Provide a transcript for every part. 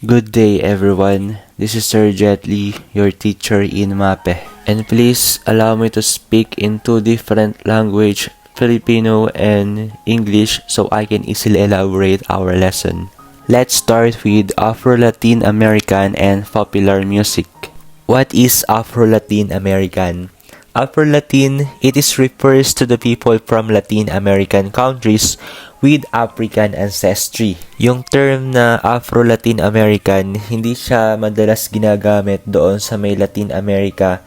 Good day everyone, this is Sir Jet Lee, your teacher in MAPE. And please allow me to speak in two different language, Filipino and English, so I can easily elaborate our lesson. Let's start with Afro-Latin American and popular music. What is Afro-Latin American? Afro-Latin, it refers to the people from Latin American countries with African ancestry. Yung term na Afro-Latin American, hindi siya madalas ginagamit doon sa may Latin America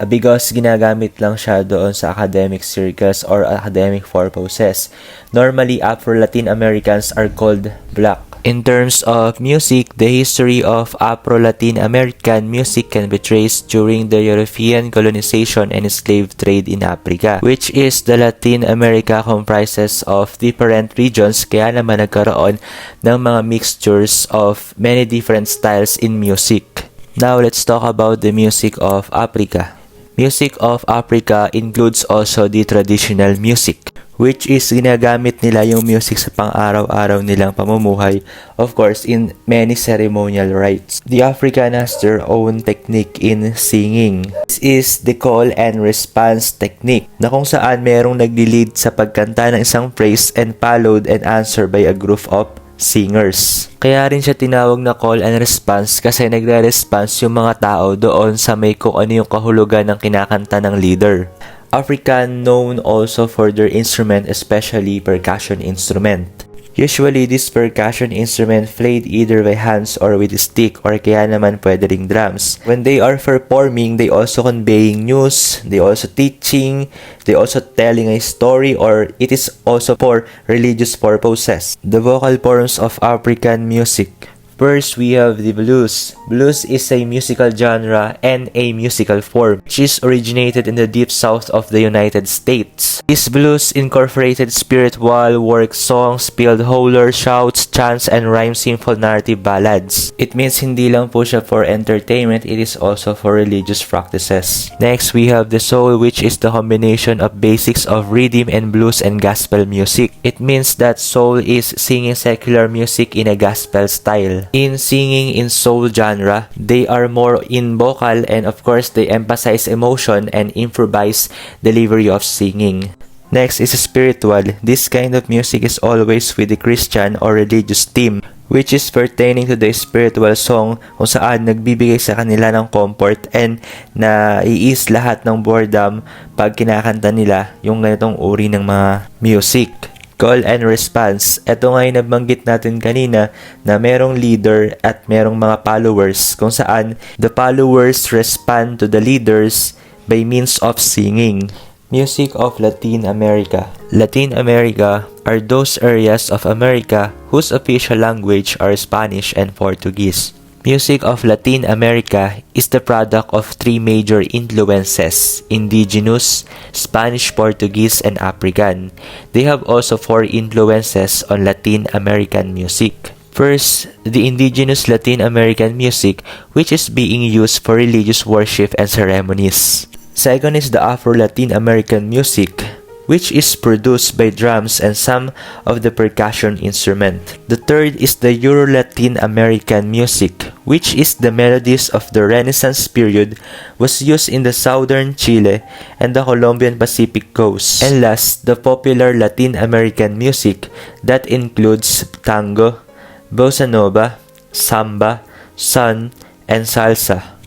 because ginagamit lang siya doon sa academic circles or academic purposes. Normally, Afro-Latin Americans are called Black. In terms of music, the history of Afro-Latin American music can be traced during the European colonization and slave trade in Africa, which is the Latin America comprises of different regions, kaya naman nagkaroon ng mga mixtures of many different styles in music. Now, let's talk about the music of Africa. Music of Africa includes also the traditional music, which is ginagamit nila yung music sa pang-araw-araw nilang pamumuhay, of course, in many ceremonial rites. The African has their own technique in singing. This is the call and response technique, na kung saan merong nagli-lead sa pagkanta ng isang phrase and followed and answered by a group of singers. Kaya rin siya tinawag na call and response kasi nagre-response yung mga tao doon sa may kung ano yung kahulugan ng kinakanta ng leader. African known also for their instrument, especially percussion instrument. Usually, this percussion instrument played either by hands or with a stick or kaya naman pwede ring drums. When they are performing, they also conveying news, they also teaching, they also telling a story, or it is also for religious purposes. The vocal forms of African music. First, we have the blues. Blues is a musical genre and a musical form, which is originated in the deep south of the United States. This blues incorporated spiritual work songs, field howler, shouts, chants, and rhyme simple narrative ballads. It means hindi lang po siya for entertainment, it is also for religious practices. Next, we have the soul, which is the combination of basics of rhythm and blues and gospel music. It means that soul is singing secular music in a gospel style. In singing in soul genre, they are more in vocal and of course they emphasize emotion and improvise delivery of singing. Next is spiritual. This kind of music is always with the Christian or religious theme, which is pertaining to the spiritual song kung saan nagbibigay sa kanila ng comfort and na-ease lahat ng boredom pag kinakanta nila yung ganitong uri ng mga music. Call and response. Ito nga yung nabanggit natin kanina na merong leader at merong mga followers kung saan the followers respond to the leaders by means of singing. Music of Latin America. Latin America are those areas of America whose official language are Spanish and Portuguese. Music of Latin America is the product of three major influences: indigenous, Spanish, Portuguese, and African. They have also four influences on Latin American music. First, the indigenous Latin American music, which is being used for religious worship and ceremonies. Second is the Afro-Latin American music, which is produced by drums and some of the percussion instrument. The third is the Euro-Latin American music, which is the melodies of the Renaissance period, was used in the southern Chile and the Colombian Pacific coast. And last, the popular Latin American music that includes tango, bossa nova, samba, son, and salsa.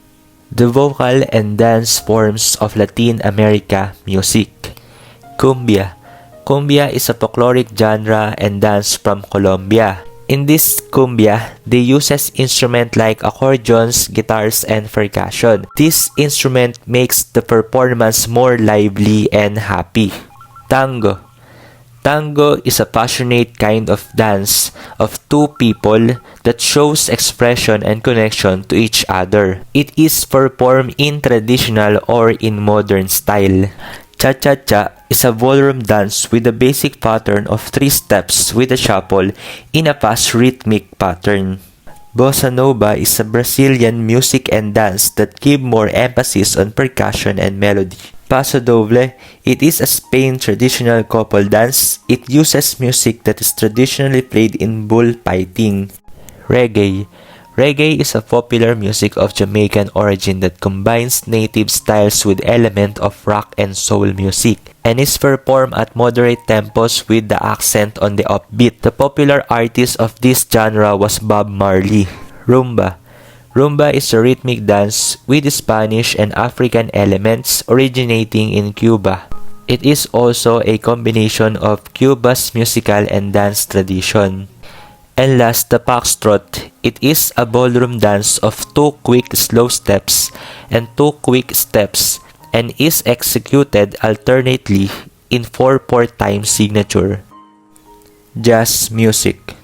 The vocal and dance forms of Latin America music. Cumbia. Cumbia is a folkloric genre and dance from Colombia. In this cumbia, they uses instruments like accordions, guitars, and percussion. This instrument makes the performance more lively and happy. Tango. Tango is a passionate kind of dance of two people that shows expression and connection to each other. It is performed in traditional or in modern style. Cha-cha-cha is a ballroom dance with a basic pattern of 3 steps with a shuffle in a fast rhythmic pattern. Bossa nova is a Brazilian music and dance that give more emphasis on percussion and melody. Paso doble, it is a Spain traditional couple dance. It uses music that is traditionally played in bullfighting. Reggae. Reggae is a popular music of Jamaican origin that combines native styles with elements of rock and soul music, and is performed at moderate tempos with the accent on the upbeat. The popular artist of this genre was Bob Marley. Rumba. Rumba is a rhythmic dance with Spanish and African elements originating in Cuba. It is also a combination of Cuba's musical and dance tradition. And last, the foxtrot. It is a ballroom dance of 2 quick slow steps and 2 quick steps and is executed alternately in 4/4 time signature. Jazz music.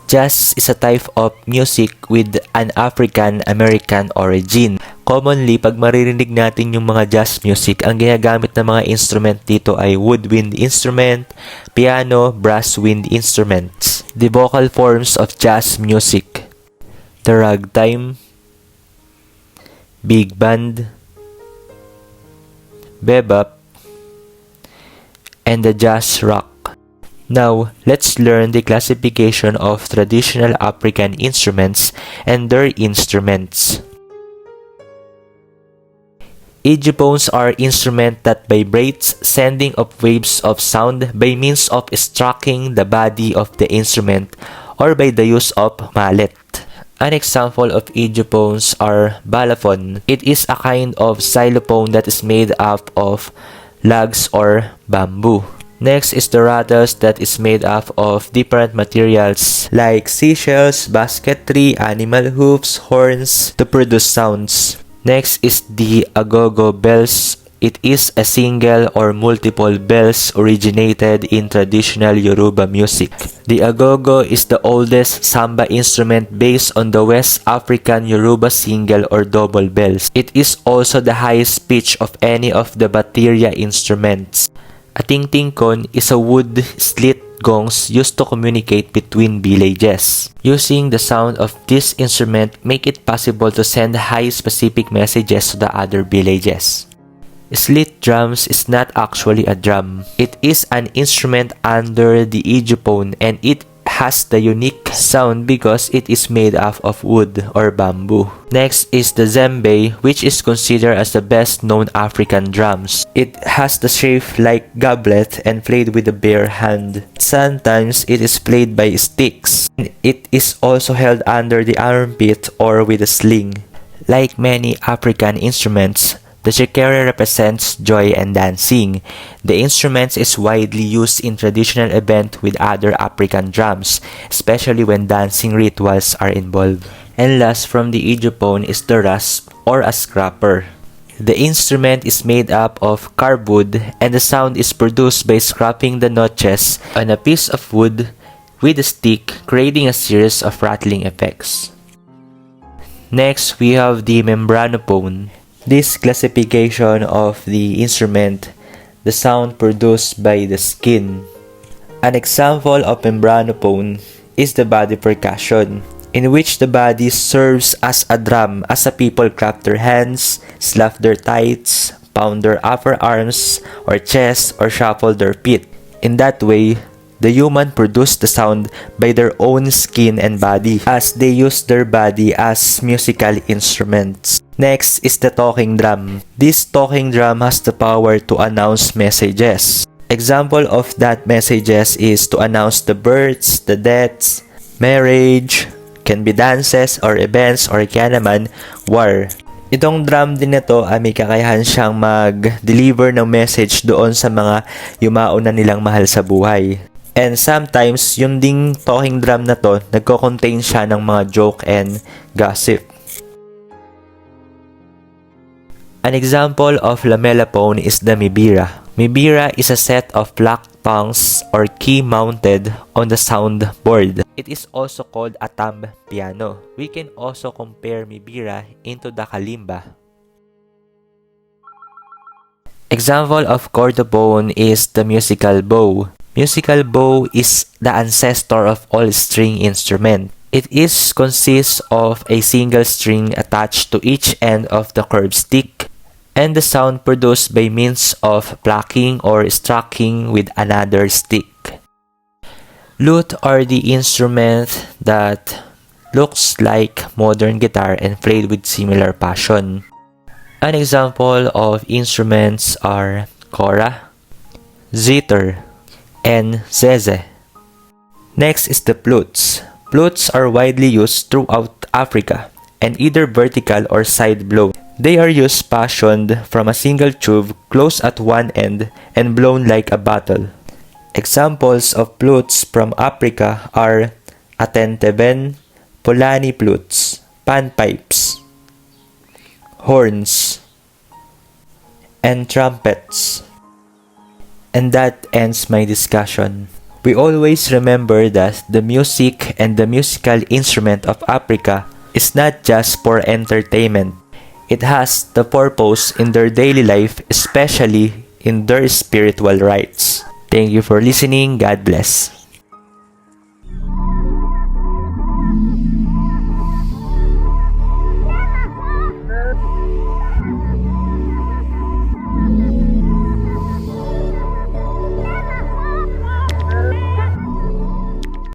Jazz is a type of music with an African-American origin. Commonly, pag maririnig natin yung mga jazz music, ang ginagamit ng mga instrument dito ay woodwind instrument, piano, brass wind instruments. The vocal forms of jazz music: the ragtime, big band, bebop, and the jazz rock. Now, let's learn the classification of traditional African instruments and their instruments. Edgephones are instruments that vibrates, sending up waves of sound by means of striking the body of the instrument or by the use of mallet. An example of edgephones are balafon. It is a kind of xylophone that is made up of logs or bamboo. Next is the rattles, that is made up of different materials like seashells, basketry, animal hoofs, horns to produce sounds. Next is the agogo bells. It is a single or multiple bells originated in traditional Yoruba music. The agogo is the oldest samba instrument based on the West African Yoruba single or double bells. It is also the highest pitch of any of the bateria instruments. A tingtingkon is a wood slit gongs used to communicate between villages. Using the sound of this instrument make it possible to send high specific messages to the other villages. Slit drums is not actually a drum. It is an instrument under the edgephone, and it has the unique sound because it is made up of wood or bamboo. Next is the djembe, which is considered as the best known African drums. It has the shape like goblet and played with the bare hand. Sometimes it is played by sticks. It is also held under the armpit or with a sling. Like many African instruments, the shekere represents joy and dancing. The instrument is widely used in traditional events with other African drums, especially when dancing rituals are involved. And last from the edgephone is the rasp or a scraper. The instrument is made up of carved wood, and the sound is produced by scraping the notches on a piece of wood with a stick, creating a series of rattling effects. Next, we have the membranophone. This classification of the instrument, the sound produced by the skin. An example of membranophone is the body percussion, in which the body serves as a drum as a people clap their hands, slap their thighs, pound their upper arms or chest, or shuffle their feet. In that way, the human produce the sound by their own skin and body as they use their body as musical instruments. Next is the talking drum. This talking drum has the power to announce messages. Example of that messages is to announce the births, the deaths, marriage, can be dances or events, or kaya naman war. Itong drum din na to ay may kakayahan siyang mag-deliver ng message doon sa mga yumao na nilang mahal sa buhay. And sometimes, yung ding talking drum na to, nagko-contain siya ng mga joke and gossip. An example of lamellaphone is the mibira. Mibira is a set of black tongues or key mounted on the soundboard. It is also called a thumb piano. We can also compare mibira into the kalimba. Example of chordophone is the musical bow. Musical bow is the ancestor of all string instrument. It consists of a single string attached to each end of the curved stick, and the sound produced by means of plucking or striking with another stick. Lute are the instrument that looks like modern guitar and played with similar passion. An example of instruments are kora, zither, and zeze. Next is the flutes. Flutes are widely used throughout Africa and either vertical or side blown. They are used fashioned from a single tube closed at one end and blown like a bottle. Examples of flutes from Africa are Atenteben, Polani flutes, panpipes, horns, and trumpets. And that ends my discussion. We always remember that the music and the musical instrument of Africa is not just for entertainment. It has the purpose in their daily life, especially in their spiritual rites. Thank you for listening. God bless.